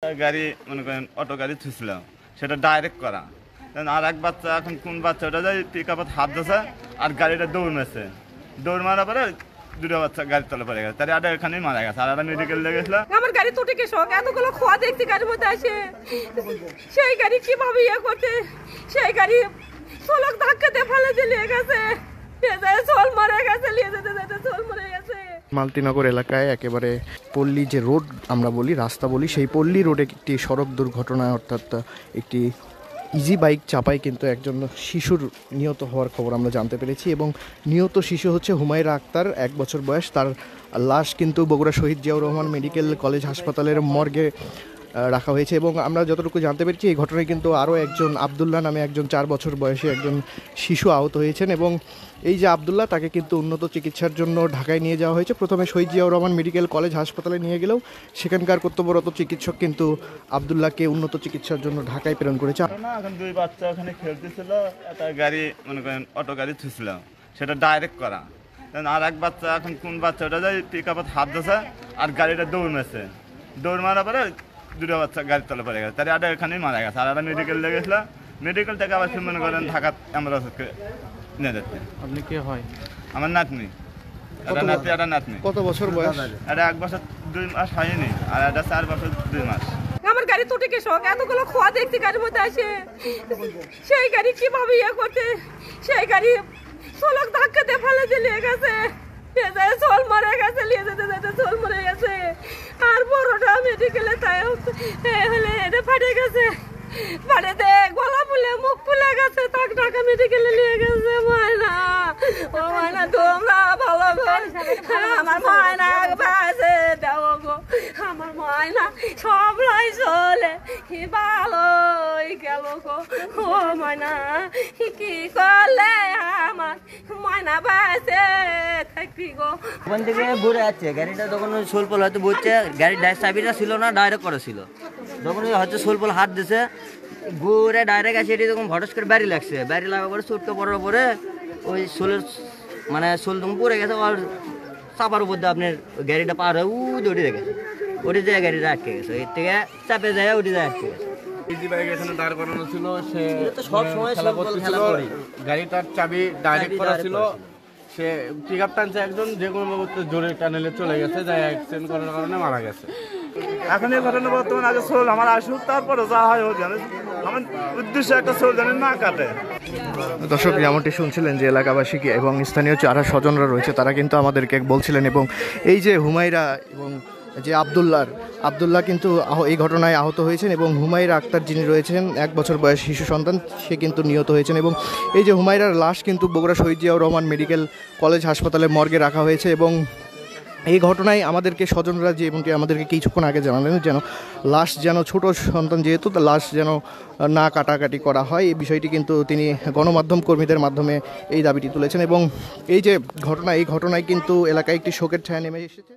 গাড়ি মনে করেন অটো গাড়ি ছুঁছিলাম, সেটা ডাইরেক্ট করা। আর এক বাচ্চা, এখন কোন বাচ্চা ওটা যায় পিক আপত হাত ধসে আর গাড়িটা দৌড় মেরেছে। দৌড় মারার পরে দুটো বাচ্চা গাড়ির তলে পড়ে গেছে, তার আটা এখানেই মারা গেছে। আর একটা মেডিকেল লেগেছিল। আমার গাড়ি তো টিকে শখ, এতগুলো খোয়া দেখতে গাড়ির মধ্যে আসে, সেই গাড়ি কিভাবে ইয়ে করতে, সেই গাড়ি সোলক ধাক্কাতে ফেলে দিয়ে গেছে, সোল মারা গেছে, নিয়ে যেতে যেতে সোল মরে গেছে। মালতীনগর এলাকায় একেবারে পল্লী যে রোড আমরা বলি, রাস্তা বলি, সেই পল্লী রোডে একটি সড়ক দুর্ঘটনা, অর্থাৎ একটি ইজি বাইক চাপায় কিন্তু একজন শিশুর নিহত হওয়ার খবর আমরা জানতে পেরেছি। এবং নিহত শিশু হচ্ছে হুমায়রা আক্তার, 1 বছর বয়স। তার লাশ কিন্তু বগুড়া শহীদ জিয়াউর রহমান মেডিকেল কলেজ হাসপাতালের মর্গে রাখা হয়েছে। এবং আমরা যতটুকু জানতে পেরেছি, এই ঘটনায় কিন্তু আরও একজন আবদুল্লাহ নামে একজন 4 বছর বয়সী একজন শিশু আহত হয়েছেন। এবং এই যে আবদুল্লাহ, তাকে কিন্তু উন্নত চিকিৎসার জন্য ঢাকায় নিয়ে যাওয়া হয়েছে। প্রথমে শহীদ জিয়াউর রহমান মেডিকেল কলেজ হাসপাতালে নিয়ে গেলেও সেখানকার কর্তব্যরত চিকিৎসক কিন্তু আবদুল্লাহকে উন্নত চিকিৎসার জন্য ঢাকায় প্রেরণ করেছে। এখন দুই বাচ্চা ওখানে খেলতেছিল, একটা গাড়ি মনে করেন অটো গাড়ি ছুঁছিলাম, সেটা ডাইরেক্ট করা। আর এক বাচ্চা, এখন কোন বাচ্চা ওটা যায় পিক আপত হাত ধসে আর গাড়িটা দৌড় মেরেছে। দৌড় মারার পরে দুটো বাচ্চা গাড়ির তলে পড়ে গেছে, তার আটা এখানেই মারা গেছে। আর একটা মেডিকেল লেগেছিল, মেডিকেল থেকে আবার মনে করেন ঢাকা অ্যাম্বুলেন্সকে নিয়ে যাচ্ছে। আপনি কে হয়? আমার নাতনি, একটা নাতি, একটা নাতনি। কত বছর বয়স? এটা 1 বছর 2 মাস হয়নি, আর এটা 4 বছর 2 মাস। আমার গাড়ি তো টিকে শখ, এতগুলো খোয়া দেখতে গাড়ির মধ্যে আসে, সেই গাড়ি কিভাবে ইয়ে করতে, সেই গাড়ি সোলক ধাক্কাতে ফেলে দিয়ে গেছে, সোল মারা গেছে, নিয়ে যেতে যেতে সোল মরে গেছে। আর বড়টা মেডিকেলে তাই হলে এটা ফাটে গেছে, ফাটেতে গলা ফুলে মুখ ফুলে গেছে, তাকে ঢাকা মেডিকেলে নিয়ে গেছে। ময়না, ও ময়না, তোমরা ভালো গো, আমার ময়না বাসে দেও গো, আমার ময়না সব লাই চলে কি ভালোই গেল গো। ও ময়না কি করলে আমার ময়না বাসে থাকবি গো। ওখান থেকে ঘুরে যাচ্ছে গাড়িটা, তখন ওই সোলপল হয়তো বুঝছে, গাড়ির চাবিটা ছিল না, ডাইরেক্ট করেছিল। যখন ওই হয়তো সোলপল হাত দিছে, ঘুরে ডাইরেক্ট আসে, এটি তখন হঠাৎ করে বাড়ি লাগছে। বাড়ি লাগার পরে চুটকে পড়ার পরে ওই সোলের মানে সোল তখন পড়ে গেছে। আর চাপার উপর দিয়ে আপনার গাড়িটা পার হয়ে উঠে গেছে, উঠে যায় গাড়িটা আটকে গেছে। এর থেকে চাপে যায় উঠে যায় আটকে গেছে। ইজি বাইক এখানে দাঁড় করানো ছিল, সে তো সব সময় খেলা করতেছিল, গাড়িটার চাবি ডাইরেক্ট করা ছিল। সে পিক আপ টানছে একজন, যে কোনো মুহূর্তে জোরে টানেলে চলে গেছে, যাই অ্যাক্সিডেন্ট করার কারণে মারা গেছে। এখন এই ঘটনা বর্তমান, আগে সোল আমার আসুক, তারপরে যা হয় হোক, জানে আমার উদ্দেশ্য একটা সোল জানে না কাটে। দর্শক, যেমনটি শুনছিলেন যে এলাকাবাসী এবং স্থানীয় যারা স্বজনরা রয়েছে তারা কিন্তু আমাদেরকে বলছিলেন। এবং এই যে হুমায়রা এবং যে আবদুল্লাহ কিন্তু এই ঘটনায় আহত হয়েছেন। এবং হুমায়রা আক্তার যিনি রয়েছেন, 1 বছর বয়স শিশু সন্তান, সে কিন্তু নিহত হয়েছেন। এবং এই যে হুমায়রার লাশ কিন্তু বগুড়া শহীদ জিয়াউর রহমান মেডিকেল কলেজ হাসপাতালে মর্গে রাখা হয়েছে। এবং এই ঘটনায় আমাদেরকে স্বজনরা যে এমনকি আমাদেরকে কিছুক্ষণ আগে জানালেন যেন লাশ যেন ছোট সন্তান যেহেতু, লাশ যেন না কাটাকাটি করা হয়, এই বিষয়টি কিন্তু তিনি গণমাধ্যম কর্মীদের মাধ্যমে এই দাবিটি তুলেছেন। এবং এই যে ঘটনা, এই ঘটনায় কিন্তু এলাকায় একটি শোকের ছায়া নেমে এসেছে।